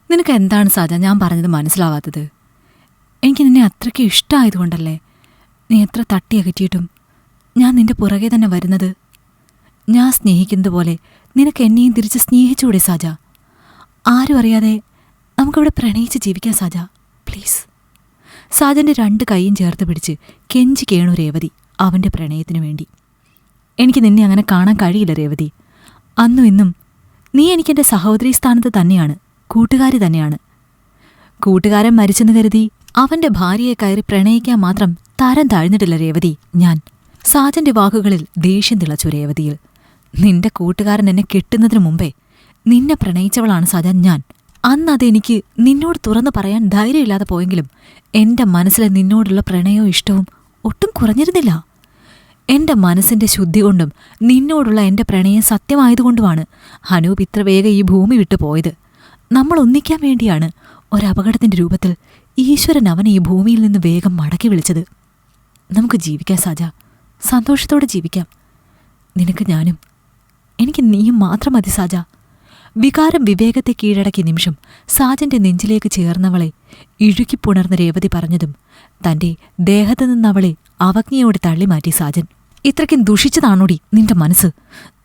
നിനക്ക് എന്താണ് സാജ ഞാൻ പറഞ്ഞത് മനസ്സിലാവാത്തത്? എനിക്ക് നിന്നെ അത്രയ്ക്ക് ഇഷ്ടമായതുകൊണ്ടല്ലേ നീ എത്ര തട്ടിയകറ്റിയിട്ടും ഞാൻ നിന്റെ പുറകെ തന്നെ വരുന്നത്? ഞാൻ സ്നേഹിക്കുന്നത് പോലെ നിനക്ക് എന്നെയും തിരിച്ച് സ്നേഹിച്ചുകൂടെ സാജ? ആരും അറിയാതെ നമുക്കിവിടെ പ്രണയിച്ച് ജീവിക്കാം സാജ, പ്ലീസ്. സാജൻ്റെ 2 കൈയും ചേർത്ത് പിടിച്ച് കെഞ്ചി കേണു രേവതി അവൻ്റെ പ്രണയത്തിനു വേണ്ടി. എനിക്ക് നിന്നെ അങ്ങനെ കാണാൻ കഴിയില്ല രേവതി. അന്നും ഇന്നും നീ എനിക്കെൻ്റെ സഹോദരി സ്ഥാനത്ത് തന്നെയാണ്, കൂട്ടുകാരി തന്നെയാണ്. കൂട്ടുകാരൻ മരിച്ചെന്ന് കരുതി അവൻ്റെ ഭാര്യയെ കയറി പ്രണയിക്കാൻ മാത്രം തരം താഴ്ന്നിട്ടില്ല രേവതി ഞാൻ. സാജൻ്റെ വാക്കുകളിൽ ദേഷ്യം തിളച്ചു രേവതിയിൽ. നിന്റെ കൂട്ടുകാരൻ എന്നെ കെട്ടുന്നതിനു മുമ്പേ നിന്നെ പ്രണയിച്ചവളാണ് സാജ ഞാൻ. അന്നതെനിക്ക് നിന്നോട് തുറന്നു പറയാൻ ധൈര്യമില്ലാതെ പോയെങ്കിലും എൻ്റെ മനസ്സിലെ നിന്നോടുള്ള പ്രണയവും ഇഷ്ടവും ഒട്ടും കുറഞ്ഞിരുന്നില്ല. എൻ്റെ മനസ്സിൻ്റെ ശുദ്ധി കൊണ്ടും നിന്നോടുള്ള എൻ്റെ പ്രണയം സത്യമായതുകൊണ്ടുമാണ് അനൂപ് ഇത്ര വേഗം ഈ ഭൂമി വിട്ടു പോയത്. നമ്മൾ ഒന്നിക്കാൻ വേണ്ടിയാണ് ഒരപകടത്തിൻ്റെ രൂപത്തിൽ ഈശ്വരൻ അവനെ ഈ ഭൂമിയിൽ നിന്ന് വേഗം മടക്കി വിളിച്ചത്. നമുക്ക് ജീവിക്കാം സാജ, സന്തോഷത്തോടെ ജീവിക്കാം. നിനക്ക് ഞാനും, എനിക്ക് നീയും മാത്രം മതി സാജ. വികാരം വിവേകത്തെ കീഴടക്കിയ നിമിഷം സാജന്റെ നെഞ്ചിലേക്ക് ചേർന്നവളെ ഇഴുകിപ്പുണർന്ന രേവതി പറഞ്ഞതും തന്റെ ദേഹത്തു നിന്നവളെ അവജ്ഞയോടെ തള്ളിമാറ്റി സാജൻ. ഇത്രയ്ക്കും ദുഷിച്ചതാണോടി നിന്റെ മനസ്സ്?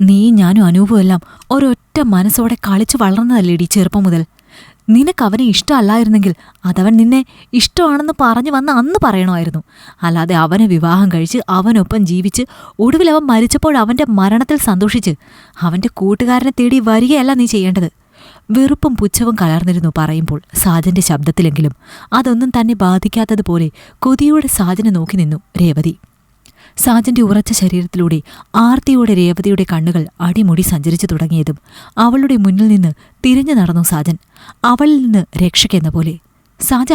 നീ ഞാനും അനൂപും എല്ലാം ഒരൊറ്റ മനസ്സോടെ കളിച്ചു വളർന്നതല്ലേടി ചെറുപ്പം മുതൽ. നിനക്കവനെ ഇഷ്ടമല്ലായിരുന്നെങ്കിൽ അതവൻ നിന്നെ ഇഷ്ടമാണെന്ന് പറഞ്ഞു വന്ന് അന്ന് പറയണമായിരുന്നു. അല്ലാതെ അവനെ വിവാഹം കഴിച്ച് അവനൊപ്പം ജീവിച്ച് ഒടുവിൽ അവൻ മരിച്ചപ്പോൾ അവൻ്റെ മരണത്തിൽ സന്തോഷിച്ച് അവൻ്റെ കൂട്ടുകാരനെ തേടി വരികയല്ല നീ ചെയ്യേണ്ടത്. വെറുപ്പും പുച്ഛവും കലർന്നിരുന്നു പറയുമ്പോൾ സാജന്റെ ശബ്ദത്തിലെങ്കിലും. അതൊന്നും തന്നെ ബാധിക്കാത്തതുപോലെ കൊതിയോടെ സാജനെ നോക്കി നിന്നു രേവതി. സാജന്റെ ഉറച്ച ശരീരത്തിലൂടെ ആർത്തിയോടെ രേവതിയുടെ കണ്ണുകൾ അടിമുടി സഞ്ചരിച്ചു തുടങ്ങിയതും അവളുടെ മുന്നിൽ നിന്ന് തിരിഞ്ഞു നടന്നു സാജൻ, അവളിൽ നിന്ന് രക്ഷയ്ക്കെന്ന പോലെ. സാജ,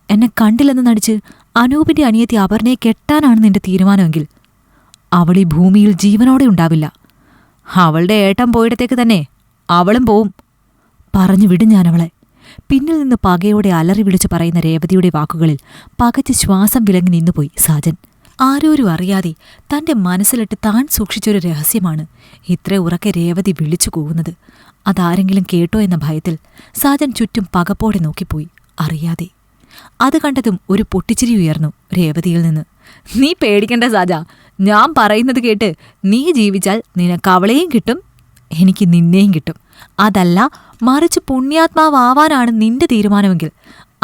എന്നെ കണ്ടില്ലെന്ന് നടിച്ച് അനൂപിന്റെ അനിയത്തി അപർണയെ കെട്ടാനാണ് നിന്റെ തീരുമാനമെങ്കിൽ അവൾ ഈ ഭൂമിയിൽ ജീവനോടെ ഉണ്ടാവില്ല. അവളുടെ ഏട്ടൻ പോയിടത്തേക്ക് തന്നെ അവളും പോവും. പറഞ്ഞു വിടും ഞാനവളെ. പിന്നിൽ നിന്ന് പകയോടെ അലറി വിളിച്ചു പറയുന്ന രേവതിയുടെ വാക്കുകളിൽ പകച്ച് ശ്വാസം വിലങ്ങി നിന്നുപോയി സാജൻ. ആരോരും അറിയാതെ തന്റെ മനസ്സിലിട്ട് താൻ സൂക്ഷിച്ചൊരു രഹസ്യമാണ് ഇത്ര ഉറക്കെ രേവതി വിളിച്ചു കൂവുന്നത്. അതാരെങ്കിലും കേട്ടോ എന്ന ഭയത്തിൽ സാജൻ ചുറ്റും പകപ്പോടെ നോക്കിപ്പോയി, അറിയാതെ. അത് കണ്ടതും ഒരു പൊട്ടിച്ചിരി ഉയർന്നു രേവതിയിൽ നിന്ന്. നീ പേടിക്കണ്ട സാജ, ഞാൻ പറയുന്നത് കേട്ട് നീ ജീവിച്ചാൽ നിനക്ക് അവളെയും കിട്ടും, എനിക്ക് നിന്നെയും കിട്ടും. അതല്ല മറിച്ച് പുണ്യാത്മാവാനാണ് നിന്റെ തീരുമാനമെങ്കിൽ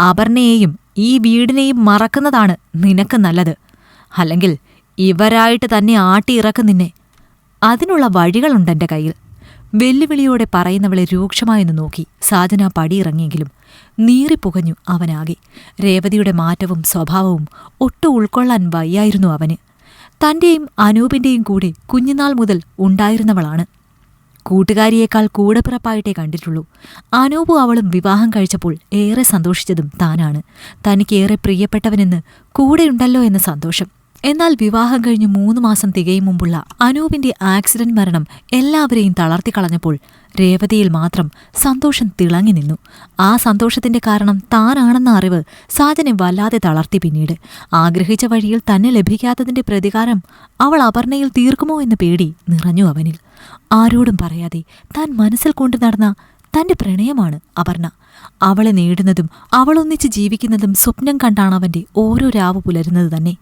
അപർണയെയും ഈ വീടിനെയും മറക്കുന്നതാണ് നിനക്ക് നല്ലത്. അല്ലെങ്കിൽ ഇവരായിട്ട് തന്നെ ആട്ടിയിറക്കും നിന്നെ. അതിനുള്ള വഴികളുണ്ടെൻ്റെ കയ്യിൽ. വെല്ലുവിളിയോടെ പറയുന്നവളെ രൂക്ഷമായെന്ന് നോക്കി സാജന പടിയിറങ്ങിയെങ്കിലും നീറിപ്പുകഞ്ഞു അവനാകെ. രേവതിയുടെ മാറ്റവും സ്വഭാവവും ഒട്ടും ഉൾക്കൊള്ളാൻ വയ്യായിരുന്നു അവന്. തൻ്റെയും അനൂപിൻ്റെയും കൂടെ കുഞ്ഞുനാൾ മുതൽ ഉണ്ടായിരുന്നവളാണ്. കൂട്ടുകാരിയേക്കാൾ കൂടെപ്പിറപ്പായിട്ടേ കണ്ടിട്ടുള്ളൂ. അനൂപും അവളും വിവാഹം കഴിച്ചപ്പോൾ ഏറെ സന്തോഷിച്ചതും താനാണ്. തനിക്കേറെ പ്രിയപ്പെട്ടവനെന്ന് കൂടെയുണ്ടല്ലോ എന്ന സന്തോഷം. എന്നാൽ വിവാഹം കഴിഞ്ഞ് 3 മാസം തികയും മുമ്പുള്ള അനൂപിന്റെ ആക്സിഡന്റ് മരണം എല്ലാവരെയും തളർത്തിക്കളഞ്ഞപ്പോൾ രേവതിയിൽ മാത്രം സന്തോഷം തിളങ്ങി നിന്നു. ആ സന്തോഷത്തിന്റെ കാരണം താനാണെന്ന അറിവ് സാജനെ വല്ലാതെ തളർത്തി. പിന്നീട് ആഗ്രഹിച്ച വഴിയിൽ തന്നെ ലഭിക്കാത്തതിന്റെ പ്രതികാരം അവൾ അപർണയിൽ തീർക്കുമോ എന്ന പേടി നിറഞ്ഞു അവനിൽ. ആരോടും പറയാതെ താൻ മനസ്സിൽ കൊണ്ടു നടന്ന തന്റെ പ്രണയമാണ് അപർണ. അവളെ നേടുന്നതും അവളൊന്നിച്ച് ജീവിക്കുന്നതും സ്വപ്നം കണ്ടാണ് അവന്റെ ഓരോ രാവ് പുലരുന്നത് തന്നെ.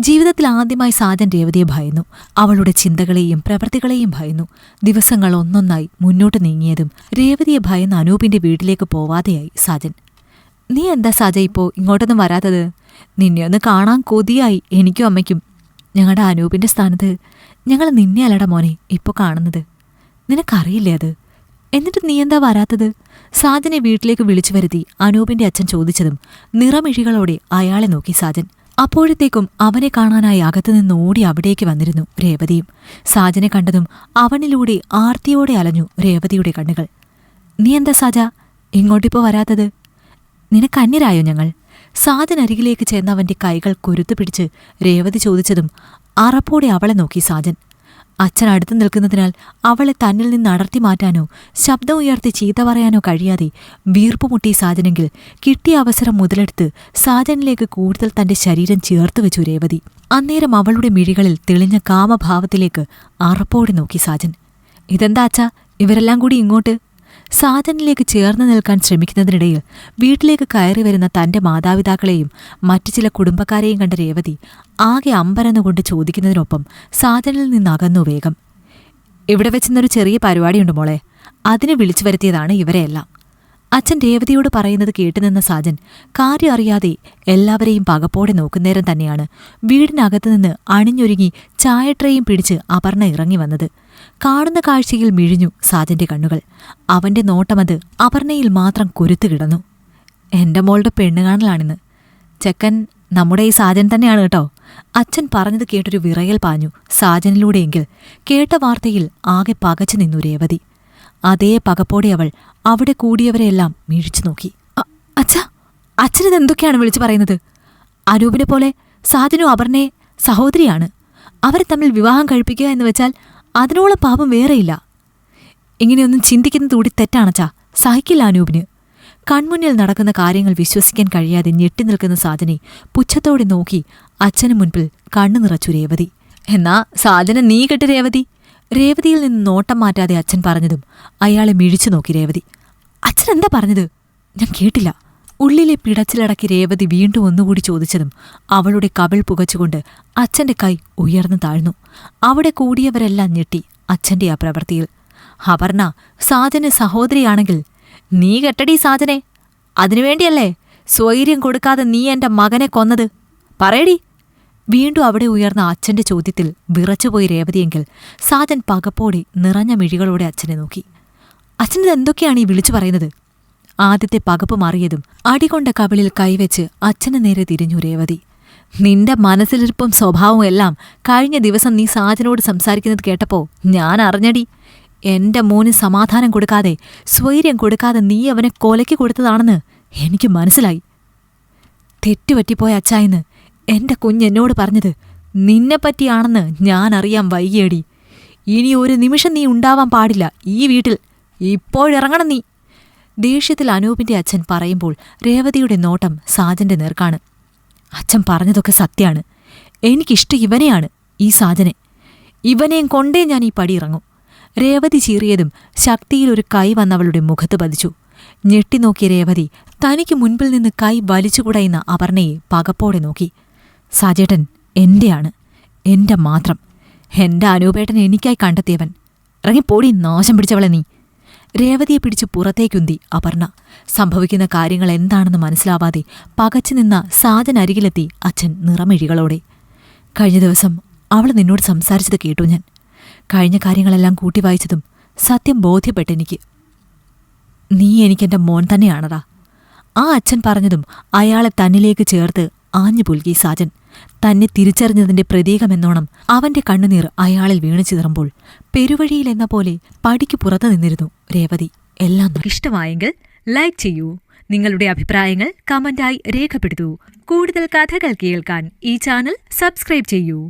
ജീവിതത്തിൽ ആദ്യമായി സാജൻ രേവതിയെ ഭയന്നു. അവളുടെ ചിന്തകളെയും പ്രവൃത്തികളെയും ഭയന്നു. ദിവസങ്ങൾ ഒന്നൊന്നായി മുന്നോട്ട് നീങ്ങിയതും രേവതിയെ ഭയന്ന് അനൂപിന്റെ വീട്ടിലേക്ക് പോവാതെയായി സാജൻ. നീ എന്താ സാജ ഇപ്പോ ഇങ്ങോട്ടൊന്നും വരാത്തത്? നിന്നെ ഒന്ന് കാണാൻ കൊതിയായി എനിക്കും അമ്മയ്ക്കും. ഞങ്ങളുടെ അനൂപിന്റെ സ്ഥാനത്ത് ഞങ്ങൾ നിന്നെ അല്ലട മോനെ ഇപ്പോൾ കാണുന്നത്. നിനക്കറിയില്ലേ അത്? എന്നിട്ട് നീ എന്താ വരാത്തത്? സാജനെ വീട്ടിലേക്ക് വിളിച്ചു വരുത്തി അനൂപിന്റെ അച്ഛൻ ചോദിച്ചതും നിറമിഴികളോടെ അയാളെ നോക്കി സാജൻ. അപ്പോഴത്തേക്കും അവനെ കാണാനായി അകത്തുനിന്ന് ഓടി അവിടേക്ക് വന്നിരുന്നു രേവതിയും. സാജനെ കണ്ടതും അവനിലൂടെ ആർത്തിയോടെ അലഞ്ഞു രേവതിയുടെ കണ്ണുകൾ. നീ എന്താ സാജ ഇങ്ങോട്ടിപ്പോ വരാത്തത്? നിനക്കന്യരായോ ഞങ്ങൾ? സാജൻ അരികിലേക്ക് ചെന്ന് അവന്റെ കൈകൾ കുരുത്തു പിടിച്ച് രേവതി ചോദിച്ചതും അറപ്പോടെ അവളെ നോക്കി സാജൻ. അച്ഛൻ അടുത്തു നിൽക്കുന്നതിനാൽ അവളെ തന്നിൽ നിന്ന് അടർത്തി മാറ്റാനോ ശബ്ദം ഉയർത്തി ചീത്ത പറയാനോ കഴിയാതെ വീർപ്പുമുട്ടി സാജനെങ്കിൽ കിട്ടിയ അവസരം മുതലെടുത്ത് സാജനിലേക്ക് കൂടുതൽ തന്റെ ശരീരം ചേർത്തുവെച്ചു രേവതി. അന്നേരം അവളുടെ മിഴികളിൽ തെളിഞ്ഞ കാമഭാവത്തിലേക്ക് അറപ്പോടെ നോക്കി സാജൻ. ഇതെന്താ അച്ഛാ ഇവരെല്ലാം കൂടി ഇങ്ങോട്ട്? സാജനിലേക്ക് ചേർന്ന് നിൽക്കാൻ ശ്രമിക്കുന്നതിനിടയിൽ വീട്ടിലേക്ക് കയറി വരുന്ന തന്റെ മാതാപിതാക്കളെയും മറ്റു ചില കുടുംബക്കാരെയും കണ്ട രേവതി ആകെ അമ്പരന്നുകൊണ്ട് ചോദിക്കുന്നതിനൊപ്പം സാജനിൽ നിന്നകന്നു വേഗം. ഇവിടെ വെച്ചെന്നൊരു ചെറിയ പരിപാടിയുണ്ട് മോളെ, അതിനെ വിളിച്ചു വരുത്തിയതാണ് ഇവരെയെല്ലാം. അച്ഛൻ രേവതിയോട് പറയുന്നത് കേട്ടുനിന്ന സാജൻ കാര്യം അറിയാതെ എല്ലാവരെയും പകപ്പോടെ നോക്കുന്നേരം തന്നെയാണ് വീടിനകത്തുനിന്ന് അണിഞ്ഞൊരുങ്ങി ചായട്രേയും പിടിച്ച് അപർണ ഇറങ്ങി വന്നത്. കാണുന്ന കാഴ്ചയിൽ മിഴിഞ്ഞു സാജന്റെ കണ്ണുകൾ. അവന്റെ നോട്ടമത് അപർണയിൽ മാത്രം കുരുത്തു കിടന്നു. എന്റെ മോളുടെ പെണ്ണുകാണലാണിന്ന്. ചെക്കൻ നമ്മുടെ ഈ സാജൻ തന്നെയാണ് കേട്ടോ. അച്ഛൻ പറഞ്ഞത് കേട്ടൊരു വിറയൽ പാഞ്ഞു സാജനിലൂടെയെങ്കിൽ. കേട്ട വാർത്തയിൽ ആകെ പകച്ചു നിന്നു രേവതി. അതേ പകപ്പോടെ അവൾ അവിടെ കൂടിയവരെയെല്ലാം മിഴിച്ചു നോക്കി. അച്ഛാ, അച്ഛനിതെന്തൊക്കെയാണ് വിളിച്ചു പറയുന്നത്? അനൂപിനെ പോലെ സാജനും അപർണയെ സഹോദരിയാണ്. അവരെ തമ്മിൽ വിവാഹം കഴിപ്പിക്കുക എന്ന് വെച്ചാൽ അതിനോളം പാപം വേറെയില്ല. ഇങ്ങനെയൊന്നും ചിന്തിക്കുന്നത് കൂടി തെറ്റാണച്ചാ. സഹിക്കില്ല അനൂപിന്. കൺമുന്നിൽ നടക്കുന്ന കാര്യങ്ങൾ വിശ്വസിക്കാൻ കഴിയാതെ ഞെട്ടി നിൽക്കുന്ന സാജനെ പുച്ഛത്തോടെ നോക്കി അച്ഛനു മുൻപിൽ കണ്ണു നിറച്ചു രേവതി. എന്നാ സാജനെ നീ കെട്ട് രേവതി. രേവതിയിൽ നിന്ന് നോട്ടം മാറ്റാതെ അച്ഛൻ പറഞ്ഞതും അയാളെ മിഴിച്ചു നോക്കി രേവതി. അച്ഛനെന്താ പറഞ്ഞത്? ഞാൻ കേട്ടില്ല. ഉള്ളിലെ പിടച്ചിലടക്കി രേവതി വീണ്ടും ഒന്നുകൂടി ചോദിച്ചതും അവളുടെ കവിൾ പുകച്ചുകൊണ്ട് അച്ഛന്റെ കൈ ഉയർന്നു താഴ്ന്നു. അവിടെ കൂടിയവരെല്ലാം ഞെട്ടി അച്ഛന്റെ ആ പ്രവൃത്തിയിൽ. അപർണ സാജന് സഹോദരിയാണെങ്കിൽ നീ കെട്ടടി സാജനെ. അതിനുവേണ്ടിയല്ലേ സ്വൈര്യം കൊടുക്കാതെ നീ എന്റെ മകനെ കൊന്നത്? പറയടി. വീണ്ടും അവിടെ ഉയർന്ന അച്ഛന്റെ ചോദ്യത്തിൽ വിറച്ചുപോയി രേവതിയെങ്കിൽ സാജൻ പകപ്പോടെ നിറഞ്ഞ മിഴികളോടെ അച്ഛനെ നോക്കി. അച്ഛനിതെന്തൊക്കെയാണ് ഈ വിളിച്ചു പറയുന്നത്? ആദ്യത്തെ പകപ്പ് മാറിയതും അടികൊണ്ട കവിളിൽ കൈവച്ച് അച്ഛന് നേരെ തിരിഞ്ഞു രേവതി. നിന്റെ മനസ്സിലിരിപ്പും സ്വഭാവവും എല്ലാം കഴിഞ്ഞ ദിവസം നീ സാജനോട് സംസാരിക്കുന്നത് കേട്ടപ്പോ ഞാൻ അറിഞ്ഞടി. എന്റെ മോന് സമാധാനം കൊടുക്കാതെ സ്വൈര്യം കൊടുക്കാതെ നീ അവനെ കൊലയ്ക്ക് കൊടുത്തതാണെന്ന് എനിക്ക് മനസ്സിലായി. തെറ്റുപറ്റിപ്പോയ അച്ചായെന്ന് എന്റെ കുഞ്ഞെന്നോട് പറഞ്ഞത് നിന്നെപ്പറ്റിയാണെന്ന് ഞാനറിയാൻ വൈകിയടി. ഇനി ഒരു നിമിഷം നീ ഉണ്ടാവാൻ പാടില്ല ഈ വീട്ടിൽ. ഇപ്പോഴിറങ്ങണം നീ. ദേഷ്യത്തിൽ അനൂപിന്റെ അച്ഛൻ പറയുമ്പോൾ രേവതിയുടെ നോട്ടം സാജന്റെ നേർക്കാണ്. അച്ഛൻ പറഞ്ഞതൊക്കെ സത്യാണ്. എനിക്കിഷ്ടം ഇവനെയാണ്, ഈ സാജനെ. ഇവനെയും കൊണ്ടേ ഞാൻ ഈ പടിയിറങ്ങും. രേവതി ചീറിയതും ശക്തിയിലൊരു കൈ വന്നവളുടെ മുഖത്ത് പതിച്ചു. ഞെട്ടിനോക്കിയ രേവതി തനിക്ക് മുൻപിൽ നിന്ന് കൈ വലിച്ചുകുടയുന്ന അപർണയെ പകപ്പോടെ നോക്കി. സാജേട്ടൻ എന്റെയാണ്, എന്റെ മാത്രം. എന്റെ അനൂപേട്ടൻ എനിക്കായി കണ്ടെത്തിയവൻ. ഇറങ്ങിപ്പോടി നാശം പിടിച്ചവളെ നീ. രേവതിയെ പിടിച്ച് പുറത്തേക്കുന്തി അപർണ. സംഭവിക്കുന്ന കാര്യങ്ങൾ എന്താണെന്ന് മനസ്സിലാവാതെ പകച്ചു നിന്ന സാജനരികിലെത്തി അച്ഛൻ നിറമിഴികളോടെ. കഴിഞ്ഞ ദിവസം അവൾ നിന്നോട് സംസാരിച്ചത് കേട്ടു ഞാൻ. കഴിഞ്ഞ കാര്യങ്ങളെല്ലാം കൂട്ടി വായിച്ചതും സത്യം ബോധ്യപ്പെട്ടെനിക്ക്. നീ എനിക്കെന്റെ മോൻ തന്നെയാണടാ. ആ അച്ഛൻ പറഞ്ഞതും അയാളെ തന്നിലേക്ക് ചേർത്ത് ആഞ്ഞു പുൽകി സാജൻ. തന്നെ തിരിച്ചറിഞ്ഞതിന്റെ പ്രതീകമെന്നോണം അവന്റെ കണ്ണുനീർ അയാളിൽ വീണു ചിതറുമ്പോൾ പെരുവഴിയിലെന്ന പോലെ പടിക്ക് പുറത്തു നിന്നിരുന്നു രേവതി. എല്ലാം ഇഷ്ടമായെങ്കിൽ ലൈക്ക് ചെയ്യൂ. നിങ്ങളുടെ അഭിപ്രായങ്ങൾ കമന്റായി രേഖപ്പെടുത്തൂ. കൂടുതൽ കഥകൾ കേൾക്കാൻ ഈ ചാനൽ സബ്സ്ക്രൈബ് ചെയ്യൂ.